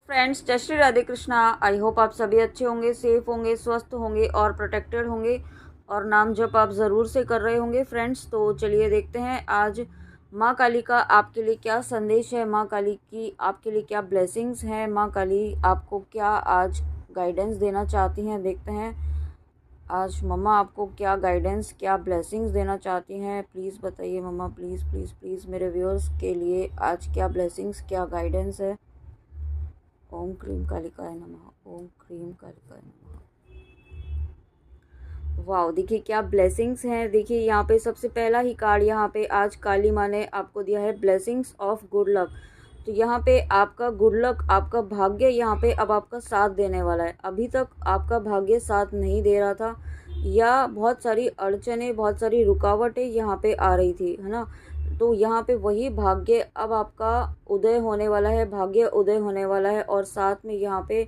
Friends, जय Shri Radhe Krishna. I hope आप सभी अच्छे होंगे, सेफ होंगे, स्वस्थ होंगे और प्रोटेक्टेड होंगे और नाम जप आप ज़रूर से कर रहे होंगे। फ्रेंड्स, तो चलिए देखते हैं आज माँ काली का आपके लिए क्या संदेश है, माँ काली की आपके लिए क्या ब्लेसिंग्स हैं, माँ काली आपको क्या आज गाइडेंस देना चाहती हैं। देखते हैं आज मम्मा आपको क्या गाइडेंस, क्या ब्लेसिंग्स देना चाहती हैं। प्लीज़ बताइए मम्मा, प्लीज़ प्लीज़ प्लीज़ मेरे व्यूअर्स के लिए आज क्या ब्लेसिंग्स, क्या गाइडेंस है। ओम क्रीम कालिकाय नमः, ओम क्रीम कालिकाय नमः। वाह, देखिए क्या ब्लेसिंग्स हैं। देखिए यहाँ पे सबसे पहला ही कार्ड यहाँ पे आज काली माँ ने आपको दिया है ब्लेसिंग्स ऑफ गुड लक। तो यहाँ पे आपका गुड लक, आपका भाग्य यहाँ पे अब आपका साथ देने वाला है। अभी तक आपका भाग्य साथ नहीं दे रहा था या बहुत सारी अड़चनें, बहुत सारी रुकावटें यहाँ पे आ रही थी, है ना। तो यहाँ पे वही भाग्य अब आपका उदय होने वाला है, भाग्य उदय होने वाला है। और साथ में यहाँ पे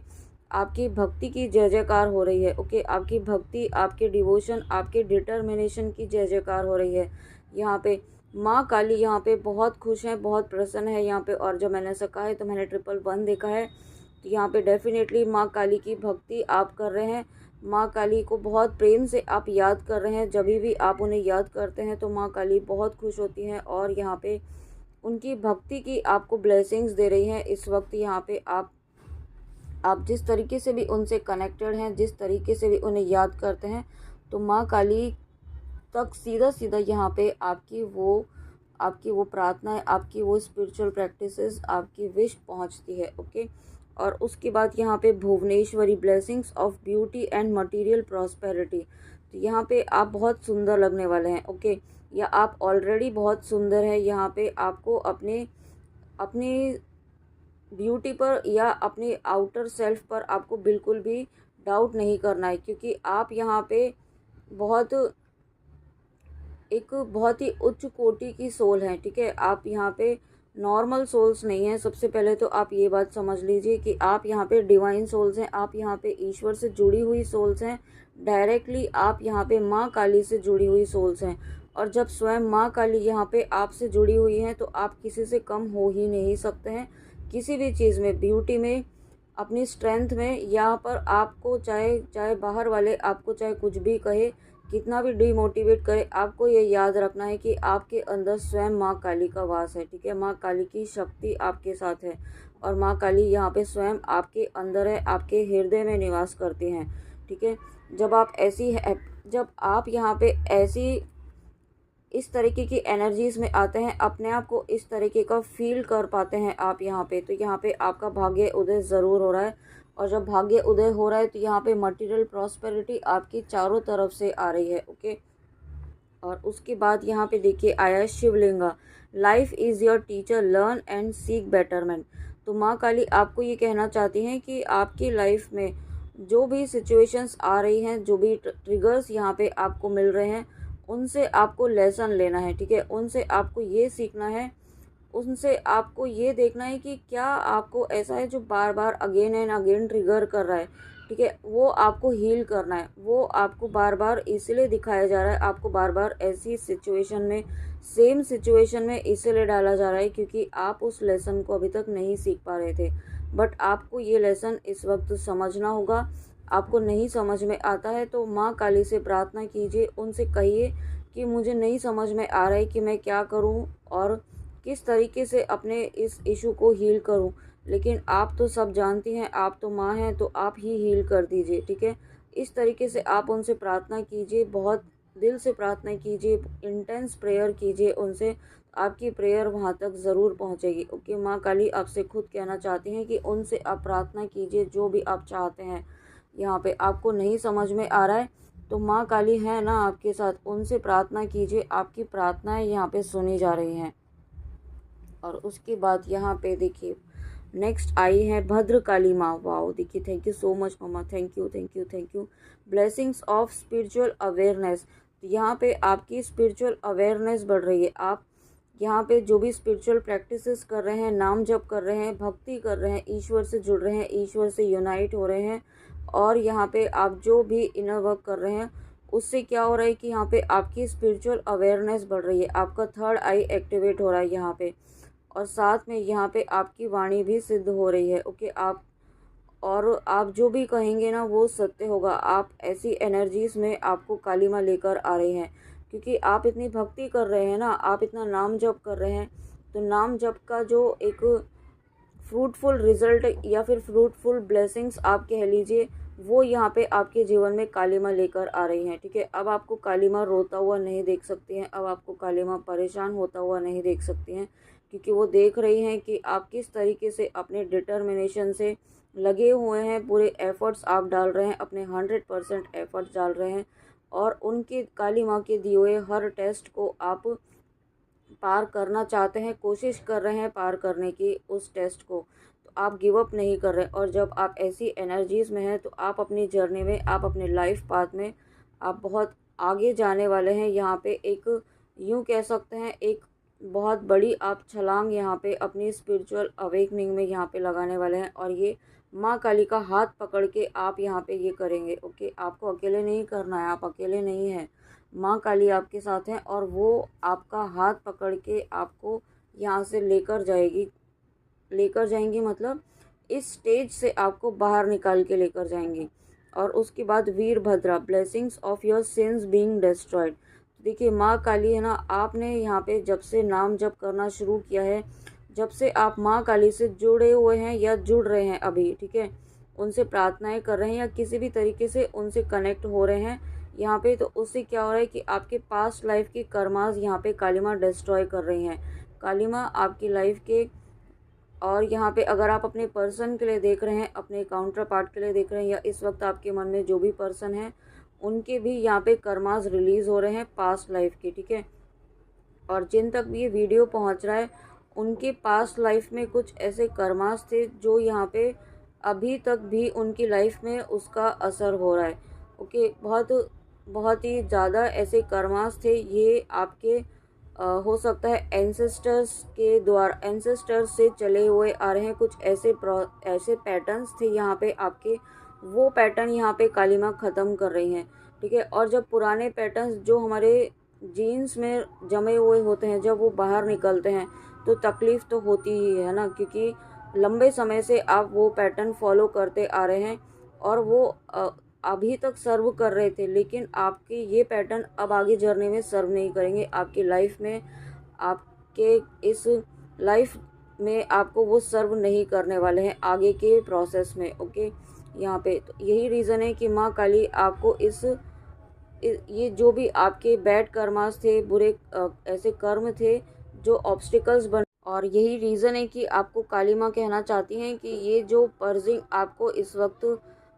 आपकी भक्ति की जय जयकार हो रही है। ओके, आपकी भक्ति, आपके डिवोशन, आपके डिटर्मिनेशन की जय जयकार हो रही है। यहाँ पे माँ काली यहाँ पे बहुत खुश हैं, बहुत प्रसन्न है यहाँ पे। और जब मैंने ऐसा कहा है तो मैंने 111 देखा है। तो यहाँ पे डेफिनेटली माँ काली की भक्ति आप कर रहे हैं, माँ काली को बहुत प्रेम से आप याद कर रहे हैं। जब भी आप उन्हें याद करते हैं तो माँ काली बहुत खुश होती हैं और यहाँ पे उनकी भक्ति की आपको ब्लेसिंग्स दे रही हैं। इस वक्त यहाँ पे आप जिस तरीके से भी उनसे कनेक्टेड हैं, जिस तरीके से भी उन्हें याद करते हैं, तो माँ काली तक सीधा सीधा यहाँ पे आपकी वो प्रार्थनाएं, आपकी वो स्पिरिचुअल प्रैक्टिसेस, आपकी विश पहुँचती है। ओके, और उसके बाद यहाँ पे Bhuvaneshwari blessings of beauty and material prosperity. तो यहाँ पे आप बहुत सुंदर लगने वाले हैं। ओके, या आप ऑलरेडी बहुत सुंदर है। यहाँ पे आपको अपने अपने ब्यूटी पर या अपने आउटर सेल्फ पर आपको बिल्कुल भी डाउट नहीं करना है, क्योंकि आप यहाँ पे बहुत बहुत ही उच्च कोटि की सोल हैं। ठीक है, आप यहाँ पे नॉर्मल सोल्स नहीं हैं। सबसे पहले तो आप ये बात समझ लीजिए कि आप यहाँ पे डिवाइन सोल्स हैं, आप यहाँ पे ईश्वर से जुड़ी हुई सोल्स हैं। डायरेक्टली आप यहाँ पे माँ काली से जुड़ी हुई सोल्स हैं। और जब स्वयं माँ काली यहाँ पे आपसे जुड़ी हुई हैं तो आप किसी से कम हो ही नहीं सकते हैं। किसी भी चीज़ में, ब्यूटी में, अपनी स्ट्रेंथ में, यहाँ पर आपको चाहे चाहे बाहर वाले आपको चाहे कुछ भी कहे, कितना भी डिमोटिवेट करे, आपको ये याद रखना है कि आपके अंदर स्वयं माँ काली का वास है। ठीक है, माँ काली की शक्ति आपके साथ है और माँ काली यहाँ पे स्वयं आपके अंदर है, आपके हृदय में निवास करती हैं। ठीक है, जब आप यहाँ पे ऐसी इस तरीके की एनर्जीज़ में आते हैं, अपने आप को इस तरीके का फील कर पाते हैं आप यहाँ पे, तो यहाँ पे आपका भाग्य उदय ज़रूर हो रहा है। और जब भाग्य उदय हो रहा है तो यहाँ पे मटेरियल प्रॉस्पेरिटी आपकी चारों तरफ से आ रही है। ओके, और उसके बाद यहाँ पे देखिए आया है Shivalinga, life is your teacher, learn and seek betterment. तो माँ काली आपको ये कहना चाहती हैं कि आपकी लाइफ में जो भी सिचुएशंस आ रही हैं, जो भी ट्रिगर्स यहाँ पे आपको मिल रहे हैं, उनसे आपको लेसन लेना है। ठीक है, उनसे आपको ये सीखना है, उनसे आपको ये देखना है कि क्या आपको ऐसा है जो बार बार अगेन एंड अगेन ट्रिगर कर रहा है। ठीक है, वो आपको हील करना है। वो आपको बार बार इसलिए दिखाया जा रहा है, आपको बार बार ऐसी सिचुएशन में, सेम सिचुएशन में इसलिए डाला जा रहा है क्योंकि आप उस लेसन को अभी तक नहीं सीख पा रहे थे। बट आपको ये लेसन इस वक्त समझना होगा। आपको नहीं समझ में आता है तो माँ काली से प्रार्थना कीजिए, उनसे कहिए कि मुझे नहीं समझ में आ रहा है कि मैं क्या करूँ और किस तरीके से अपने इस इशू को हील करूं। लेकिन आप तो सब जानती हैं, आप तो माँ हैं, तो आप ही हील कर दीजिए। ठीक है, इस तरीके से आप उनसे प्रार्थना कीजिए, बहुत दिल से प्रार्थना कीजिए, इंटेंस प्रेयर कीजिए उनसे। आपकी प्रेयर वहाँ तक ज़रूर पहुँचेगी। ओके, माँ काली आपसे खुद कहना चाहती हैं कि उनसे आप प्रार्थना कीजिए जो भी आप चाहते हैं। यहाँ पे आपको नहीं समझ में आ रहा है तो माँ काली है ना आपके साथ, उनसे प्रार्थना कीजिए, आपकी प्रार्थनाएं यहाँ पे सुनी जा रही हैं। और उसके बाद यहाँ पे देखिए नेक्स्ट आई है भद्र काली माँ। वाओ, देखिए thank you so much mama, thank you thank you thank you. Blessings of spiritual awareness. तो यहाँ पे आपकी स्पिरिचुअल अवेयरनेस बढ़ रही है। आप यहाँ पे जो भी स्पिरिचुअल प्रैक्टिसेस कर रहे हैं, नाम जप कर रहे हैं, भक्ति कर रहे हैं, ईश्वर से जुड़ रहे हैं, ईश्वर से यूनाइट हो रहे हैं। और यहाँ पे आप जो भी इनर वर्क कर रहे हैं उससे क्या हो रहा है कि यहाँ पे आपकी स्पिरिचुअल अवेयरनेस बढ़ रही है, आपका थर्ड आई एक्टिवेट हो रहा है यहाँ पे। और साथ में यहाँ पे आपकी वाणी भी सिद्ध हो रही है। ओके, आप जो भी कहेंगे ना वो सत्य होगा। आप ऐसी एनर्जीज़ में आपको काली माँ लेकर आ रही हैं, क्योंकि आप इतनी भक्ति कर रहे हैं ना, आप इतना नाम जप कर रहे हैं, तो नाम जप का जो एक फ्रूटफुल रिजल्ट या फिर फ्रूटफुल ब्लेसिंग्स आप कह लीजिए, वो यहाँ पे आपके जीवन में काली माँ लेकर आ रही हैं। ठीक है, अब आपको काली माँ रोता हुआ नहीं देख सकती हैं, अब आपको काली माँ परेशान होता हुआ नहीं देख सकती हैं, क्योंकि वो देख रही हैं कि आप किस तरीके से अपने डिटर्मिनेशन से लगे हुए हैं, पूरे एफर्ट्स आप डाल रहे हैं, अपने 100% एफर्ट्स डाल रहे हैं, और उनके काली माँ के दिए हुए हर टेस्ट को आप पार करना चाहते हैं, कोशिश कर रहे हैं पार करने की उस टेस्ट को। तो आप गिव अप नहीं कर रहे, और जब आप ऐसी एनर्जीज़ में हैं तो आप अपनी जर्नी में, आप अपने लाइफ पाथ में आप बहुत आगे जाने वाले हैं। यहाँ पे एक यूँ कह सकते हैं, एक बहुत बड़ी आप छलांग यहाँ पे अपनी स्पिरिचुअल अवेकनिंग में यहाँ पे लगाने वाले हैं, और ये माँ काली का हाथ पकड़ के आप यहाँ पे ये करेंगे। ओके, आपको अकेले नहीं करना है, आप अकेले नहीं हैं, माँ काली आपके साथ हैं, और वो आपका हाथ पकड़ के आपको यहाँ से लेकर जाएंगी, मतलब इस स्टेज से आपको बाहर निकाल के लेकर जाएंगी। और उसके बाद Virabhadra, blessings of your sins being destroyed. देखिए माँ काली है ना, आपने यहाँ पे जब से नाम जप करना शुरू किया है, जब से आप माँ काली से जुड़े हुए हैं या जुड़ रहे हैं अभी, ठीक है, उनसे प्रार्थनाएं कर रहे हैं या किसी भी तरीके से उनसे कनेक्ट हो रहे हैं यहाँ पे, तो उससे क्या हो रहा है कि आपके पास्ट लाइफ की कर्मास यहाँ पे काली माँ डिस्ट्रॉय कर रही हैं। काली माँ आपकी लाइफ के, और यहाँ पे अगर आप अपने पर्सन के लिए देख रहे हैं, अपने काउंटर पार्ट के लिए देख रहे हैं, या इस वक्त आपके मन में जो भी पर्सन है उनके भी यहाँ पे कर्मास रिलीज़ हो रहे हैं पास्ट लाइफ के। ठीक है, और जिन तक भी ये वीडियो पहुँच रहा है उनके पास्ट लाइफ में कुछ ऐसे कर्मास थे जो यहाँ पे अभी तक भी उनकी लाइफ में उसका असर हो रहा है। ओके, बहुत बहुत ही ज़्यादा ऐसे कर्मास थे, ये आपके हो सकता है एंसेस्टर्स के द्वारा, एंसेस्टर्स से चले हुए आ रहे हैं, कुछ ऐसे पैटर्न्स थे यहाँ पे आपके, वो पैटर्न यहाँ पे काली माँ ख़त्म कर रही हैं। ठीक है, और जब पुराने पैटर्न्स जो हमारे जीन्स में जमे हुए होते हैं, जब वो बाहर निकलते हैं तो तकलीफ़ तो होती ही है ना, क्योंकि लंबे समय से आप वो पैटर्न फॉलो करते आ रहे हैं, और वो अभी तक सर्व कर रहे थे, लेकिन आपके ये पैटर्न अब आगे जर्नी में सर्व नहीं करेंगे आपकी लाइफ में, आपके इस लाइफ में आपको वो सर्व नहीं करने वाले हैं आगे के प्रोसेस में। ओके, यहाँ पे तो यही रीज़न है कि माँ काली आपको ये जो भी आपके बैड कर्मास थे, बुरे ऐसे कर्म थे जो ऑब्स्टिकल्स बन, और यही रीज़न है कि आपको काली माँ कहना चाहती हैं कि ये जो पर्जिंग आपको इस वक्त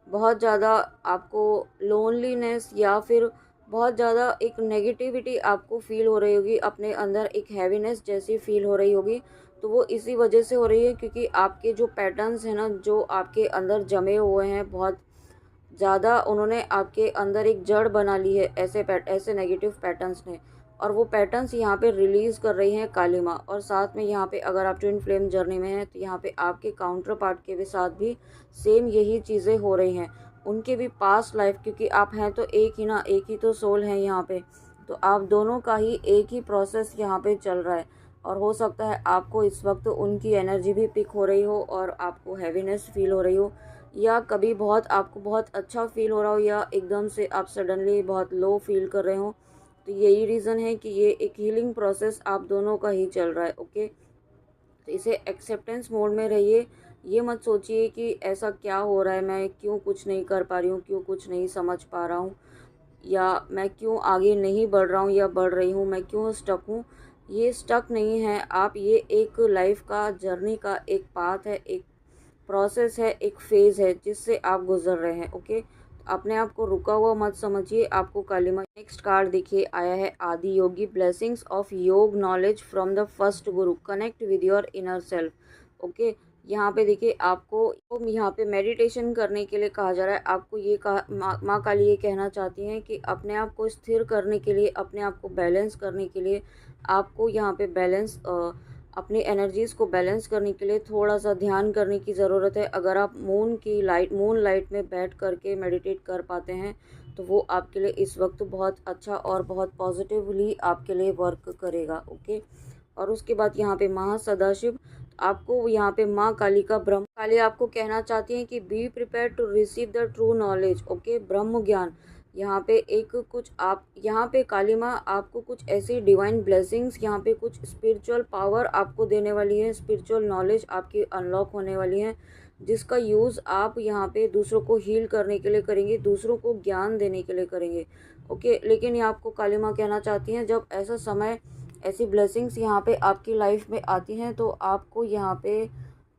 बहुत ज़्यादा, आपको लोनलीनेस या फिर बहुत ज़्यादा एक नेगेटिविटी आपको फ़ील हो रही होगी, अपने अंदर एक हैवीनेस जैसी फ़ील हो रही होगी, तो वो इसी वजह से हो रही है, क्योंकि आपके जो पैटर्न्स हैं ना, जो आपके अंदर जमे हुए हैं बहुत ज़्यादा, उन्होंने आपके अंदर एक जड़ बना ली है ऐसे नेगेटिव पैटर्न्स ने, और वो पैटर्न्स यहाँ पे रिलीज़ कर रही हैं काली माँ। और साथ में यहाँ पे अगर आप ट्विन फ्लेम जर्नी में हैं तो यहाँ पे आपके काउंटर पार्ट के भी साथ भी सेम यही चीज़ें हो रही हैं, उनके भी पास्ट लाइफ, क्योंकि आप हैं तो एक ही ना, एक ही तो सोल हैं यहाँ पे, तो आप दोनों का ही एक ही प्रोसेस यहाँ पे चल रहा है। और हो सकता है आपको इस वक्त उनकी एनर्जी भी पिक हो रही हो और आपको हैवीनेस फील हो रही हो, या कभी बहुत आपको बहुत अच्छा फील हो रहा हो, या एकदम से आप सडनली बहुत लो फील कर रहे हो, तो यही रीज़न है कि ये एक हीलिंग प्रोसेस आप दोनों का ही चल रहा है। ओके, तो इसे एक्सेप्टेंस मोड में रहिए, ये मत सोचिए कि ऐसा क्या हो रहा है, मैं क्यों कुछ नहीं कर पा रही हूँ, क्यों कुछ नहीं समझ पा रहा हूँ, या मैं क्यों आगे नहीं बढ़ रहा हूँ या बढ़ रही हूँ, मैं क्यों स्टक हूँ। ये स्टक नहीं है आप, ये एक लाइफ का जर्नी का एक पाथ है, एक प्रोसेस है, एक फेज़ है जिससे आप गुजर रहे हैं। ओके, अपने आप को रुका हुआ मत समझिए, आपको काली माँ। नेक्स्ट कार्ड देखिए आया है आदि योगी, ब्लेसिंग्स ऑफ योग knowledge from the first Guru, connect with your inner self. Okay, यहाँ पे देखिए आपको यहाँ पे मेडिटेशन करने के लिए कहा जा रहा है, आपको ये कहा माँ काली ये कहना चाहती हैं कि अपने आप को स्थिर करने के लिए, अपने आप को बैलेंस करने के लिए, आपको यहाँ पे अपनी एनर्जीज़ को बैलेंस करने के लिए थोड़ा सा ध्यान करने की ज़रूरत है। अगर आप मून लाइट में बैठ करके मेडिटेट कर पाते हैं तो वो आपके लिए इस वक्त बहुत अच्छा और बहुत पॉजिटिवली आपके लिए वर्क करेगा। ओके, और उसके बाद यहाँ पे महासदाशिव, आपको यहाँ पे माँ काली का ब्रह्म काली आपको कहना चाहती हैं कि be prepare to receive the true knowledge. Okay, ब्रह्म ज्ञान, यहाँ पे एक कुछ आप यहाँ पे काली माँ आपको कुछ ऐसी डिवाइन ब्लेसिंग्स, यहाँ पे कुछ स्पिरिचुअल पावर आपको देने वाली है, स्पिरिचुअल नॉलेज आपकी अनलॉक होने वाली है, जिसका यूज़ आप यहाँ पे दूसरों को हील करने के लिए करेंगे, दूसरों को ज्ञान देने के लिए करेंगे। ओके, लेकिन ये आपको काली माँ कहना चाहती हैं जब ऐसा समय, ऐसी ब्लेसिंग्स यहाँ पे आपकी लाइफ में आती हैं तो आपको यहाँ पे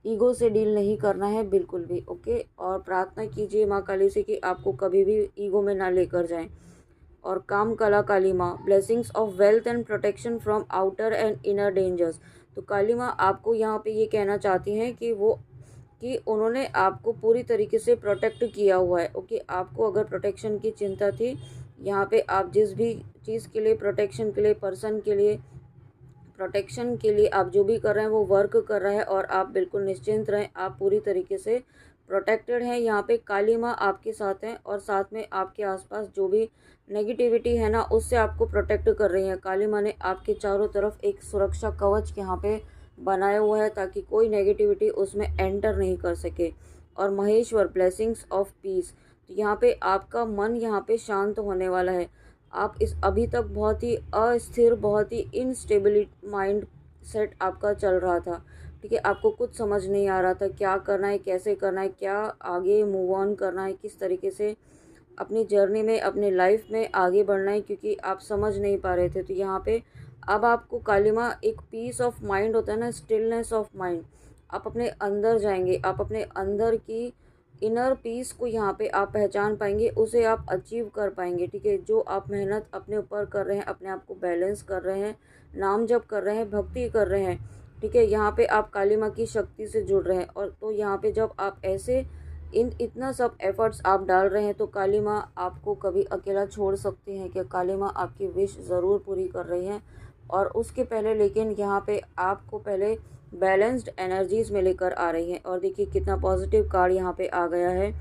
ईगो से डील नहीं करना है बिल्कुल भी। ओके, और प्रार्थना कीजिए माँ काली से कि आपको कभी भी ईगो में ना लेकर जाएं। और काम कला काली माँ, blessings of wealth and protection from outer and inner dangers. तो काली माँ आपको यहाँ पे ये कहना चाहती हैं कि उन्होंने आपको पूरी तरीके से प्रोटेक्ट किया हुआ है। ओके, आपको अगर प्रोटेक्शन की चिंता थी, यहाँ पे आप जिस भी चीज़ के लिए प्रोटेक्शन के लिए, पर्सन के लिए प्रोटेक्शन के लिए आप जो भी कर रहे हैं वो वर्क कर रहा है, और आप बिल्कुल निश्चिंत रहें, आप पूरी तरीके से प्रोटेक्टेड हैं। यहाँ पे काली माँ आपके साथ हैं और साथ में आपके आसपास जो भी नेगेटिविटी है ना, उससे आपको प्रोटेक्ट कर रही है। काली माँ ने आपके चारों तरफ एक सुरक्षा कवच यहाँ पे बनाया हुआ है ताकि कोई नेगेटिविटी उसमें एंटर नहीं कर सके। और महेश्वर, ब्लेसिंग्स ऑफ पीस, तो यहाँ पे आपका मन यहाँ पे शांत होने वाला है। आप इस अभी तक बहुत ही अस्थिर, बहुत ही इनस्टेबिलिटी माइंड सेट आपका चल रहा था, ठीक है, आपको कुछ समझ नहीं आ रहा था क्या करना है, कैसे करना है, क्या आगे मूव ऑन करना है, किस तरीके से अपनी जर्नी में, अपनी लाइफ में आगे बढ़ना है, क्योंकि आप समझ नहीं पा रहे थे। तो यहाँ पे अब आपको काली माँ एक पीस ऑफ माइंड होता है ना, स्टिलनेस ऑफ माइंड, आप अपने अंदर जाएंगे, आप अपने अंदर की इनर पीस को यहाँ पे आप पहचान पाएंगे, उसे आप अचीव कर पाएंगे। ठीक है, जो आप मेहनत अपने ऊपर कर रहे हैं, अपने आप को बैलेंस कर रहे हैं, नाम जप कर रहे हैं, भक्ति कर रहे हैं, ठीक है, यहाँ पे आप काली माँ की शक्ति से जुड़ रहे हैं। और तो यहाँ पे जब आप ऐसे इतना सब एफर्ट्स आप डाल रहे हैं तो काली माँ आपको कभी अकेला छोड़ सकती हैं क्या? काली माँ आपकी विश ज़रूर पूरी कर रही हैं। और उसके पहले लेकिन यहाँ पे आपको पहले बैलेंस्ड एनर्जीज में लेकर आ रही हैं। और देखिए कितना पॉजिटिव कार्ड यहाँ पे आ गया है,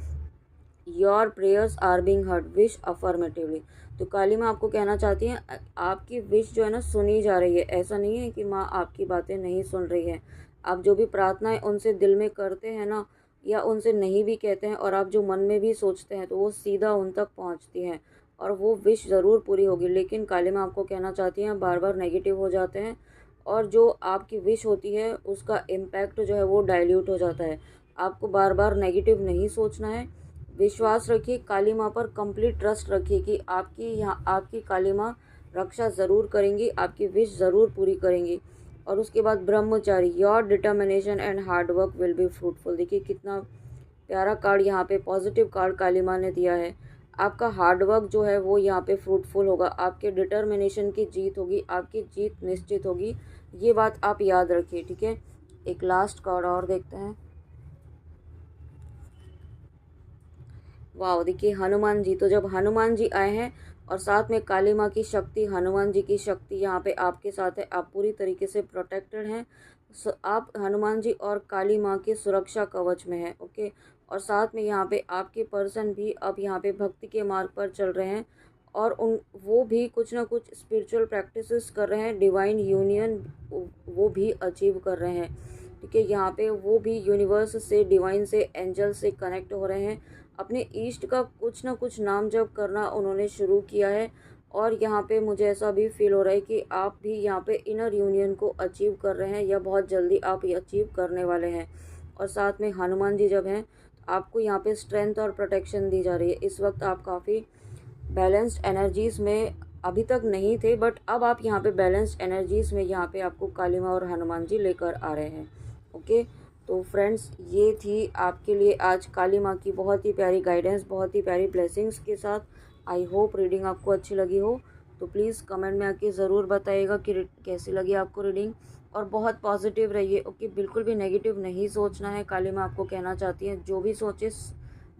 your prayers are being heard, wish affirmatively. तो काली माँ आपको कहना चाहती हैं आपकी विश जो है ना सुनी जा रही है। ऐसा नहीं है कि माँ आपकी बातें नहीं सुन रही है। आप जो भी प्रार्थनाएं उनसे दिल में करते हैं ना, या उनसे नहीं भी कहते हैं, और आप जो मन में भी सोचते हैं, तो वो सीधा उन तक पहुँचती हैं और वो विश ज़रूर पूरी होगी। लेकिन काली माँ आपको कहना चाहती हैं बार बार नेगेटिव हो जाते हैं, और जो आपकी विश होती है उसका इम्पैक्ट जो है वो डाइल्यूट हो जाता है। आपको बार बार नेगेटिव नहीं सोचना है, विश्वास रखिए, काली माँ पर कंप्लीट ट्रस्ट रखिए कि आपकी काली माँ रक्षा ज़रूर करेंगी, आपकी विश ज़रूर पूरी करेंगी। और उसके बाद ब्रह्मचारी, your determination and hard work will be fruitful. देखिए कितना प्यारा कार्ड यहाँ पे पॉजिटिव कार्ड काली माँ ने दिया है। आपका हार्ड वर्क जो है वो यहाँ पे फ्रूटफुल होगा, आपके डिटर्मिनेशन की जीत होगी, आपकी जीत निश्चित होगी, ये बात आप याद रखिए। ठीक है, एक लास्ट कार्ड और देखते हैं। वाह, देखिए हनुमान जी। तो जब हनुमान जी आए हैं और साथ में काली माँ की शक्ति, हनुमान जी की शक्ति यहाँ पे आपके साथ है, आप पूरी तरीके से प्रोटेक्टेड हैं। आप हनुमान जी और काली माँ के सुरक्षा कवच में हैं। ओके, और साथ में यहाँ पे आपके पर्सन भी अब यहाँ पे भक्ति के मार्ग पर चल रहे हैं, और वो भी कुछ ना कुछ स्पिरिचुअल प्रैक्टिसेस कर रहे हैं, डिवाइन यूनियन वो भी अचीव कर रहे हैं। ठीक है, यहाँ पे वो भी यूनिवर्स से, डिवाइन से, एंजल से कनेक्ट हो रहे हैं, अपने ईस्ट का कुछ ना कुछ नाम जप करना उन्होंने शुरू किया है। और यहाँ पे मुझे ऐसा भी फील हो रहा है कि आप भी यहाँ पे इनर यूनियन को अचीव कर रहे हैं, या बहुत जल्दी आप ये अचीव करने वाले हैं। और साथ में हनुमान जी जब हैं, आपको यहाँ पे स्ट्रेंथ और प्रोटेक्शन दी जा रही है। इस वक्त आप काफ़ी बैलेंस्ड एनर्जीज़ में अभी तक नहीं थे, बट अब आप यहाँ पे बैलेंस्ड एनर्जीज़ में यहाँ पे आपको काली माँ और हनुमान जी लेकर आ रहे हैं। ओके, तो फ्रेंड्स ये थी आपके लिए आज काली माँ की बहुत ही प्यारी गाइडेंस, बहुत ही प्यारी ब्लेसिंग्स के साथ। आई होप रीडिंग आपको अच्छी लगी हो, तो प्लीज़ कमेंट में आके ज़रूर बताइएगा कि कैसी लगी आपको रीडिंग। और बहुत पॉजिटिव रहिए। ओके, बिल्कुल भी नेगेटिव नहीं सोचना है। काली माँ आपको कहना चाहती हैं जो भी सोचे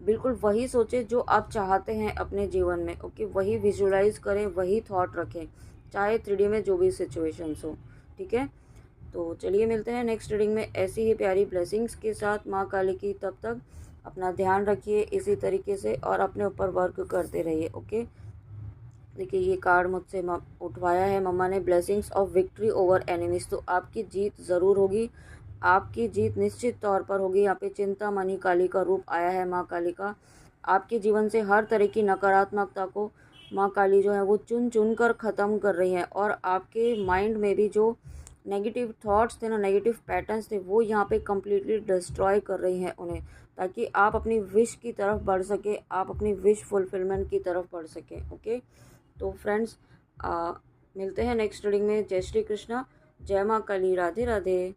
बिल्कुल वही सोचे जो आप चाहते हैं अपने जीवन में। ओके, वही विजुलाइज करें, वही थॉट रखें, चाहे 3D में जो भी सिचुएशंस हो। ठीक है, तो चलिए मिलते हैं नेक्स्ट रीडिंग में ऐसी ही प्यारी ब्लेसिंग्स के साथ माँ काली की। तब तक अपना ध्यान रखिए इसी तरीके से और अपने ऊपर वर्क करते रहिए। ओके, देखिए ये कार्ड मुझसे उठवाया है मम्मा ने, blessings of victory over enemies. तो आपकी जीत ज़रूर होगी, आपकी जीत निश्चित तौर पर होगी। यहाँ पे चिंतामणि काली का रूप आया है, माँ काली का। आपके जीवन से हर तरह की नकारात्मकता को माँ काली जो है वो चुन चुन कर ख़त्म कर रही है, और आपके माइंड में भी जो नेगेटिव थॉट्स थे ना, नेगेटिव पैटर्न्स थे, वो यहाँ पे कम्प्लीटली डिस्ट्रॉय कर रही हैं उन्हें, ताकि आप अपनी विश की तरफ बढ़ सके, आप अपनी विश फुलफिलमेंट की तरफ बढ़ सकें। ओके, तो फ्रेंड्स मिलते हैं नेक्स्ट रीडिंग में। जय श्री कृष्णा, जय माँ काली, राधे राधे।